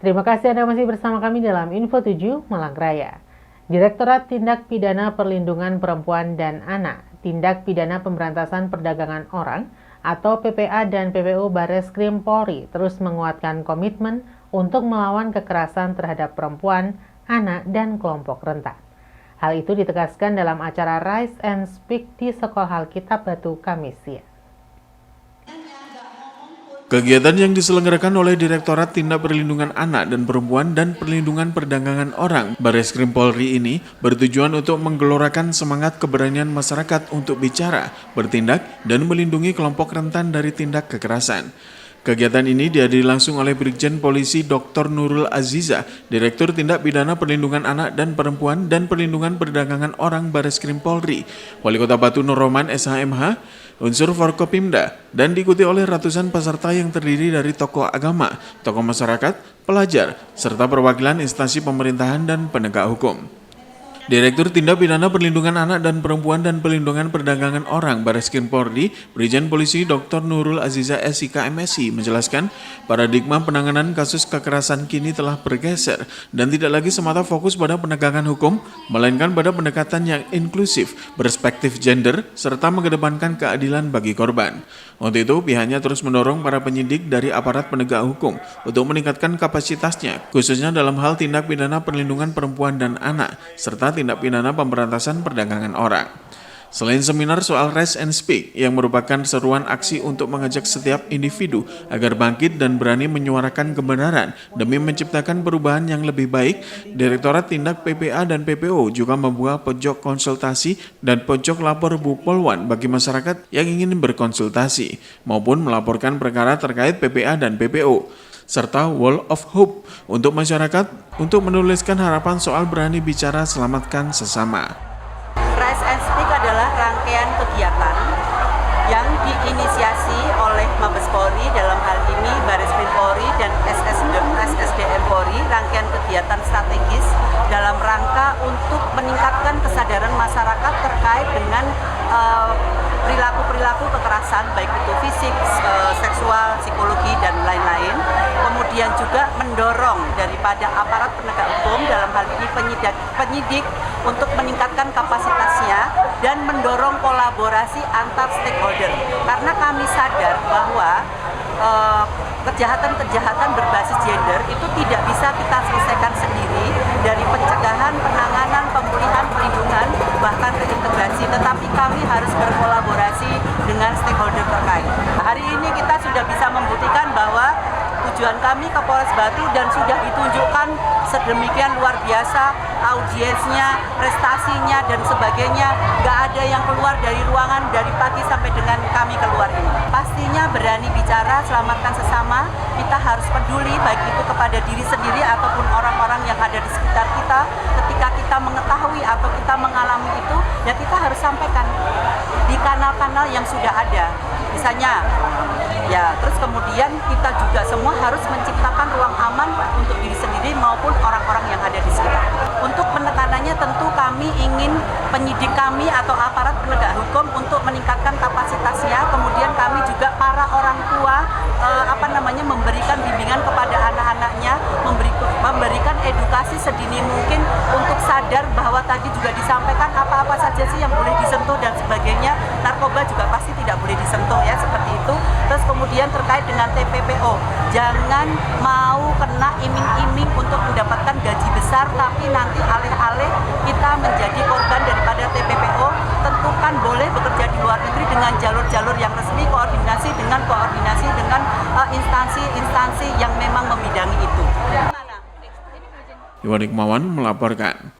Terima kasih Anda masih bersama kami dalam Info 7 Malang Raya. Direktorat Tindak Pidana Perlindungan Perempuan dan Anak, Tindak Pidana Pemberantasan Perdagangan Orang, atau PPA dan PPO Bareskrim Polri terus menguatkan komitmen untuk melawan kekerasan terhadap perempuan, anak, dan kelompok rentan. Hal itu ditegaskan dalam acara Rise and Speak di Sekolah Alkitab Batu Kamis siang. Kegiatan yang diselenggarakan oleh Direktorat Tindak Perlindungan Anak dan Perempuan dan Perlindungan Perdagangan Orang Bareskrim Polri ini bertujuan untuk menggelorakan semangat keberanian masyarakat untuk bicara, bertindak, dan melindungi kelompok rentan dari tindak kekerasan. Kegiatan ini dihadiri langsung oleh Brigjen Polisi Dr. Nurul Aziza, Direktur Tindak Pidana Perlindungan Anak dan Perempuan dan Perlindungan Perdagangan Orang Bareskrim Polri, Wali Kota Batu Nur Roman SHMH, unsur Forkopimda, dan diikuti oleh ratusan peserta yang terdiri dari tokoh agama, tokoh masyarakat, pelajar, serta perwakilan instansi pemerintahan dan penegak hukum. Direktur Tindak Pidana Perlindungan Anak dan Perempuan dan Perlindungan Perdagangan Orang Bareskrim Polri, Brigjen Polisi Dr. Nurul Aziza SIK MSI menjelaskan paradigma penanganan kasus kekerasan kini telah bergeser dan tidak lagi semata fokus pada penegakan hukum, melainkan pada pendekatan yang inklusif, berspektif gender, serta mengedepankan keadilan bagi korban. Untuk itu, pihaknya terus mendorong para penyidik dari aparat penegak hukum untuk meningkatkan kapasitasnya, khususnya dalam hal tindak pidana perlindungan perempuan dan anak, serta tindak pidana pemberantasan perdagangan orang. Selain seminar soal Rise and Speak yang merupakan seruan aksi untuk mengajak setiap individu agar bangkit dan berani menyuarakan kebenaran demi menciptakan perubahan yang lebih baik, Direktorat Tindak PPA dan PPO juga membuka pojok konsultasi dan pojok lapor Bu Polwan bagi masyarakat yang ingin berkonsultasi maupun melaporkan perkara terkait PPA dan PPO, serta Wall of Hope untuk masyarakat untuk menuliskan harapan soal berani bicara selamatkan sesama. Rise and Speak adalah rangkaian kegiatan yang diinisiasi oleh Mabes Polri, dalam hal ini Bareskrim Polri dan SSDM Polri, rangkaian kegiatan strategis dalam rangka untuk meningkatkan kesadaran masyarakat terkait dengan perilaku-perilaku kekerasan, baik itu fisik, seksual, psikologi, dan lain-lain. Kemudian juga mendorong daripada aparat penegak hukum, dalam hal ini penyidik, untuk meningkatkan kapasitasnya dan mendorong kolaborasi antar stakeholder. Karena kami sadar bahwa kejahatan-kejahatan berbasis gender itu tidak bisa kita selesaikan sendiri, dari pencegahan, penanganan, pemulihan, perlindungan, bahkan reintegrasi, tetapi kami harus berkolaborasi dengan stakeholder terkait. Hari ini kita sudah bisa membuktikan bahwa tujuan kami ke Polres Batu dan sudah ditunjukkan sedemikian luar biasa audiensnya, prestasinya, dan sebagainya. Gak ada yang keluar dari ruangan dari pagi sampai dengan kami keluar ini. Pastinya berani bicara, selamatkan sesama. Kita harus peduli baik itu kepada diri sendiri ataupun orang-orang yang ada di sekitar kita. Ketika kita mengetahui atau kita mengalami itu, ya kita harus sampaikan di kanal-kanal yang sudah ada. Misalnya, ya terus kemudian kita juga semua harus menciptakan ruang aman untuk diri sendiri maupun orang-orang yang ada di sekitar. Untuk penekanannya tentu kami ingin penyidik kami atau aparat penegak hukum untuk meningkatkan kapasitasnya, kemudian kami juga para orang tua memberikan bimbingan kepada anak-anaknya, memberikan edukasi sedini mungkin untuk sadar bahwa tadi juga disampaikan apa-apa saja sih yang boleh disentuh dan sebagainya. Narkoba juga pasti tidak boleh disentuh ya, seperti itu. Terus kemudian terkait dengan TPPO, jangan mau kena iming-iming untuk mendapatkan gaji besar tapi nanti alih-alih kita menjadi korban daripada TPPO. Tentukan boleh bekerja di luar negeri dengan jalur-jalur yang resmi, koordinasi dengan instansi-instansi yang memang membidangi itu. Iwan Hikmawan melaporkan.